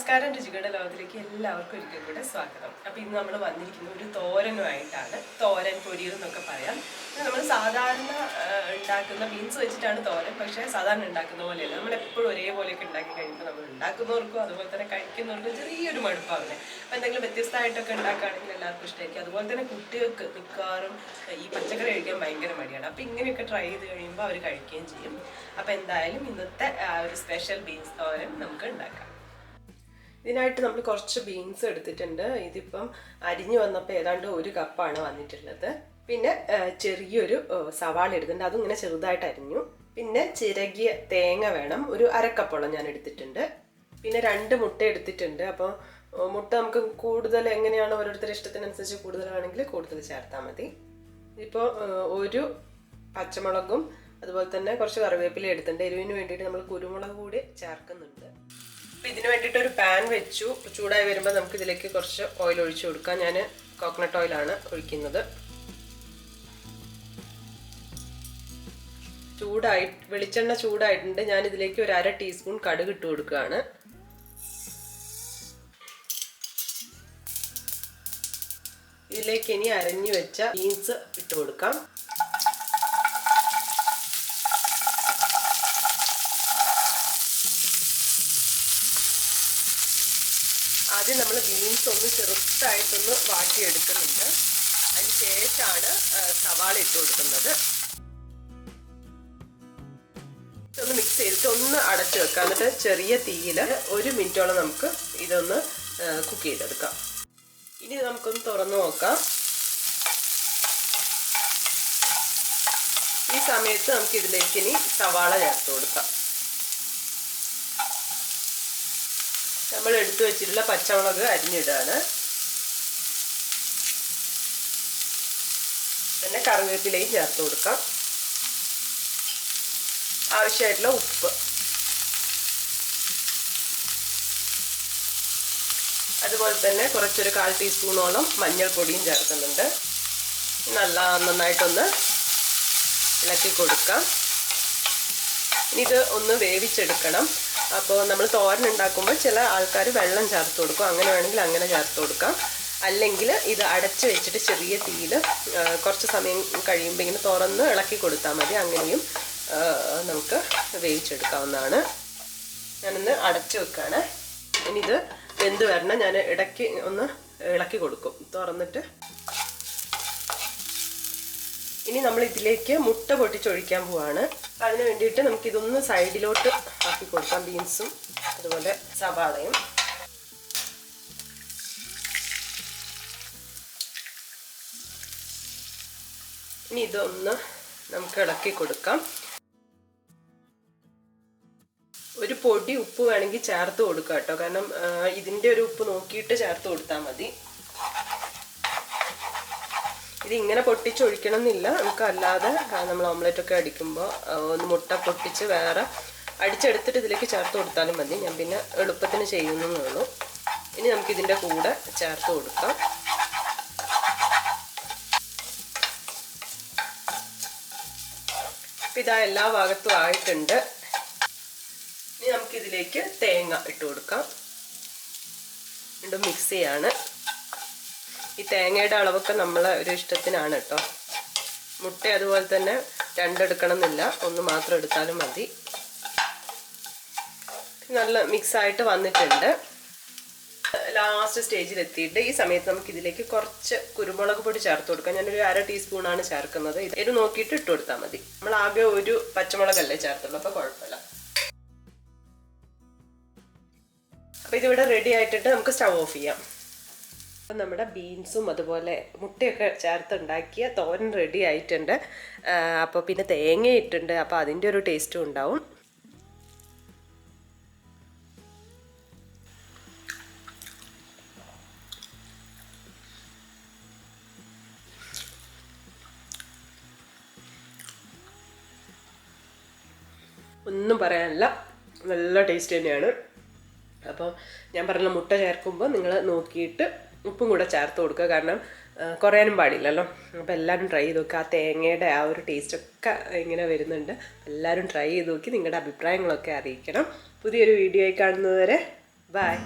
നമസ്കാരം രുചികളുടെ ലോകത്തിലേക്ക് എല്ലാവർക്കും ഒരിക്കൽ കൂടെ സ്വാഗതം. അപ്പോൾ ഇന്ന് നമ്മൾ വന്നിരിക്കുന്നത് ഒരു തോരനുമായിട്ടാണ്. തോരൻ പൊരിയൽ എന്നൊക്കെ പറയാം. നമ്മൾ സാധാരണ ഉണ്ടാക്കുന്ന ബീൻസ് വെച്ചിട്ടാണ് തോരൻ, പക്ഷേ സാധാരണ ഉണ്ടാക്കുന്ന പോലെയല്ല. നമ്മളെപ്പോഴും ഒരേപോലെയൊക്കെ ഉണ്ടാക്കി കഴിയുമ്പോൾ നമ്മൾ ഉണ്ടാക്കുന്നവർക്കും അതുപോലെ തന്നെ കഴിക്കുന്നവർക്കും ചെറിയൊരു മടുപ്പാവില്ലേ. അപ്പോൾ എന്തെങ്കിലും വ്യത്യസ്തമായിട്ടൊക്കെ ഉണ്ടാക്കുകയാണെങ്കിൽ എല്ലാവർക്കും ഇഷ്ടമായിരിക്കും. അതുപോലെ തന്നെ കുട്ടികൾക്ക് മിക്കവാറും ഈ പച്ചക്കറി കഴിക്കാൻ ഭയങ്കര മടിയാണ്. അപ്പോൾ ഇങ്ങനെയൊക്കെ ട്രൈ ചെയ്ത് കഴിയുമ്പോൾ അവർ കഴിക്കുകയും ചെയ്യും. അപ്പോൾ എന്തായാലും ഇന്നത്തെ ഒരു സ്പെഷ്യൽ ബീൻസ് തോരൻ നമുക്ക് ഉണ്ടാക്കാം. ഇതിനായിട്ട് നമ്മൾ കുറച്ച് ബീൻസ് എടുത്തിട്ടുണ്ട്. ഇതിപ്പം അരിഞ്ഞു വന്നപ്പോൾ ഏതാണ്ട് 1 കപ്പാണ് വന്നിട്ടുള്ളത്. പിന്നെ ചെറിയൊരു സവാള എടുത്തിട്ടുണ്ട്, അതും ഇങ്ങനെ ചെറുതായിട്ട് അരിഞ്ഞു. പിന്നെ ചിരകിയ തേങ്ങ വേണം, ഒരു 1/2 കപ്പോളം ഞാൻ എടുത്തിട്ടുണ്ട്. പിന്നെ 2 മുട്ട എടുത്തിട്ടുണ്ട്. അപ്പോൾ മുട്ട നമുക്ക് കൂടുതൽ എങ്ങനെയാണോ ഓരോരുത്തരുടെ ഇഷ്ടത്തിനനുസരിച്ച് കൂടുതൽ വേണമെങ്കിൽ കൂടുതൽ ചേർത്താൽ മതി. ഇപ്പോൾ 1 പച്ചമുളകും അതുപോലെ തന്നെ കുറച്ച് കറിവേപ്പില എടുത്തിട്ടുണ്ട്. എരിവിന് വേണ്ടിയിട്ട് നമ്മൾ കുരുമുളക് കൂടി ചേർക്കുന്നുണ്ട്. അപ്പോൾ ഇതിന് വേണ്ടിയിട്ട് ഒരു പാൻ വെച്ചു. ചൂടായി വരുമ്പോൾ നമുക്ക് ഇതിലേക്ക് കുറച്ച് ഓയിൽ ഒഴിച്ചു കൊടുക്കാം. ഞാൻ കോക്കനട്ട് ഓയിലാണ് ഒഴിക്കുന്നത്. വെളിച്ചെണ്ണ ചൂടായിട്ടുണ്ട്. ഞാൻ ഇതിലേക്ക് ഒരു 1/2 ടീസ്പൂൺ കടുക് ഇട്ട് കൊടുക്കുകയാണ്. ഇതിലേക്ക് ഇനി അരഞ്ഞു വെച്ച ബീൻസ് ഇട്ട് കൊടുക്കാം. ആദ്യം നമ്മൾ ബീൻസ് ഒന്ന് ചെറുതായിട്ടൊന്ന് വാട്ടിയെടുക്കുന്നുണ്ട്. അതിന് ശേഷമാണ് സവാള ഇട്ട് കൊടുക്കുന്നത്. ഒന്ന് മിക്സ് ചെയ്തിട്ട് ഒന്ന് അടച്ചു വെക്കാം. എന്നിട്ട് ചെറിയ തീയിൽ 1 മിനിറ്റോളം നമുക്ക് ഇതൊന്ന് കുക്ക് ചെയ്തെടുക്കാം. ഇനി നമുക്കൊന്ന് തുറന്നു നോക്കാം. ഈ സമയത്ത് നമുക്ക് ഇതിലേക്ക് ഇനി സവാള ചേർത്ത് കൊടുക്കാം. നമ്മൾ എടുത്തു വെച്ചിട്ടുള്ള പച്ചമുളക് അരിഞ്ഞിടാണ്. പിന്നെ കറിവേപ്പിലയും ചേർത്ത് കൊടുക്കാം. ആവശ്യമായിട്ടുള്ള ഉപ്പ്, അതുപോലെ തന്നെ കുറച്ചൊരു 1/4 ടീസ്പൂണോളം മഞ്ഞൾപ്പൊടിയും ചേർക്കുന്നുണ്ട്. നന്നായിട്ടൊന്ന് ഇളക്കി കൊടുക്കാം. ഇനി ഇത് ഒന്ന് വേവിച്ചെടുക്കണം. അപ്പോൾ നമ്മൾ തോരൻ ഉണ്ടാക്കുമ്പോൾ ചില ആൾക്കാർ വെള്ളം ചേർത്ത് കൊടുക്കും. അങ്ങനെ വേണമെങ്കിൽ അങ്ങനെ ചേർത്ത് കൊടുക്കാം. അല്ലെങ്കിൽ ഇത് അടച്ച് വെച്ചിട്ട് ചെറിയ തീയിൽ കുറച്ച് സമയം കഴിയുമ്പോൾ ഇങ്ങനെ തുറന്ന് ഇളക്കി കൊടുത്താൽ മതി. അങ്ങനെയും നമുക്ക് വേവിച്ചെടുക്കാവുന്നതാണ്. ഞാനൊന്ന് അടച്ച് വെക്കുകയാണ്. ഇനി ഇത് വെന്ത് വരണം. ഞാൻ ഇടയ്ക്ക് ഒന്ന് ഇളക്കി കൊടുക്കും തുറന്നിട്ട്. ഇനി നമ്മൾ ഇതിലേക്ക് മുട്ട പൊട്ടിച്ചൊഴിക്കാൻ പോവാണ്. അതിന് വേണ്ടിയിട്ട് നമുക്കിതൊന്ന് സൈഡിലോട്ട് ആക്കി കൊടുക്കാം. ബീൻസും അതുപോലെ സവാളയും. ഇനി ഇതൊന്ന് നമുക്ക് ഇളക്കി കൊടുക്കാം. ഒരു പൊടി ഉപ്പ് വേണമെങ്കിൽ ചേർത്ത് കൊടുക്കാം കേട്ടോ. കാരണം ഇതിൻ്റെ ഒരു ഉപ്പ് നോക്കിയിട്ട് ചേർത്ത് കൊടുത്താൽ മതി. ഇത് ഇങ്ങനെ പൊട്ടിച്ചൊഴിക്കണം എന്നില്ല. നമുക്ക് അല്ലാതെ നമ്മൾ ഓംലെറ്റ് ഒക്കെ അടിക്കുമ്പോൾ ഒന്ന് മുട്ട പൊട്ടിച്ച് വേറെ അടിച്ചെടുത്തിട്ട് ഇതിലേക്ക് ചേർത്ത് കൊടുത്താലും മതി. ഞാൻ പിന്നെ എളുപ്പത്തിന് ചെയ്യുന്നേ ഉള്ളൂ. ഇനി നമുക്കിതിൻ്റെ കൂടെ ചേർത്ത് കൊടുക്കാം. അപ്പം ഇതാ എല്ലാ ഭാഗത്തും ആയിട്ടുണ്ട്. ഇനി നമുക്കിതിലേക്ക് തേങ്ങ ഇട്ട് കൊടുക്കാം. വീണ്ടും മിക്സ് ചെയ്യാണ്. ഈ തേങ്ങയുടെ അളവൊക്കെ നമ്മളെ ഒരു ഇഷ്ടത്തിനാണ് കേട്ടോ. മുട്ട അതുപോലെ തന്നെ 2 എടുക്കണം എന്നില്ല, 1 മാത്രം എടുത്താലും മതി. നല്ല മിക്സായിട്ട് വന്നിട്ടുണ്ട്. ലാസ്റ്റ് സ്റ്റേജിൽ എത്തിയിട്ട് ഈ സമയത്ത് നമുക്ക് ഇതിലേക്ക് കുറച്ച് കുരുമുളക് പൊടി ചേർത്ത് കൊടുക്കാം. ഞാനൊരു 1/2 ടീസ്പൂണാണ് ചേർക്കുന്നത്. ഇത് നോക്കിയിട്ട് ഇട്ട് കൊടുത്താൽ മതി. നമ്മൾ ആകെ 1 പച്ചമുളകല്ലേ ചേർത്തുള്ളൂ, അപ്പോൾ കുഴപ്പമില്ല. അപ്പോൾ ഇതിവിടെ റെഡി ആയിട്ടിട്ട് നമുക്ക് സ്റ്റവ് ഓഫ് ചെയ്യാം. അപ്പം നമ്മുടെ ബീൻസും അതുപോലെ മുട്ടയൊക്കെ ചേർത്തുണ്ടാക്കിയ തോരൻ റെഡി ആയിട്ടുണ്ട്. അപ്പോൾ പിന്നെ തേങ്ങ ഇട്ടുണ്ട്, അപ്പോൾ അതിൻ്റെ ഒരു ടേസ്റ്റും ഉണ്ടാവും. ഒന്നും പറയാനില്ല, നല്ല ടേസ്റ്റ് തന്നെയാണ്. അപ്പോൾ ഞാൻ പറഞ്ഞ മുട്ട ചേർക്കുമ്പോൾ നിങ്ങൾ നോക്കിയിട്ട് ഉപ്പും കൂടെ ചേർത്ത് കൊടുക്കുക. കാരണം കുറയാനും പാടില്ലല്ലോ. അപ്പോൾ എല്ലാവരും ട്രൈ ചെയ്ത് നോക്കുക. ആ തേങ്ങയുടെ ആ ഒരു ടേസ്റ്റൊക്കെ ഇങ്ങനെ വരുന്നുണ്ട്. എല്ലാവരും ട്രൈ ചെയ്ത് നോക്കി നിങ്ങളുടെ അഭിപ്രായങ്ങളൊക്കെ അറിയിക്കണം. പുതിയൊരു വീഡിയോയിൽ കാണുന്നതുവരെ ബൈ.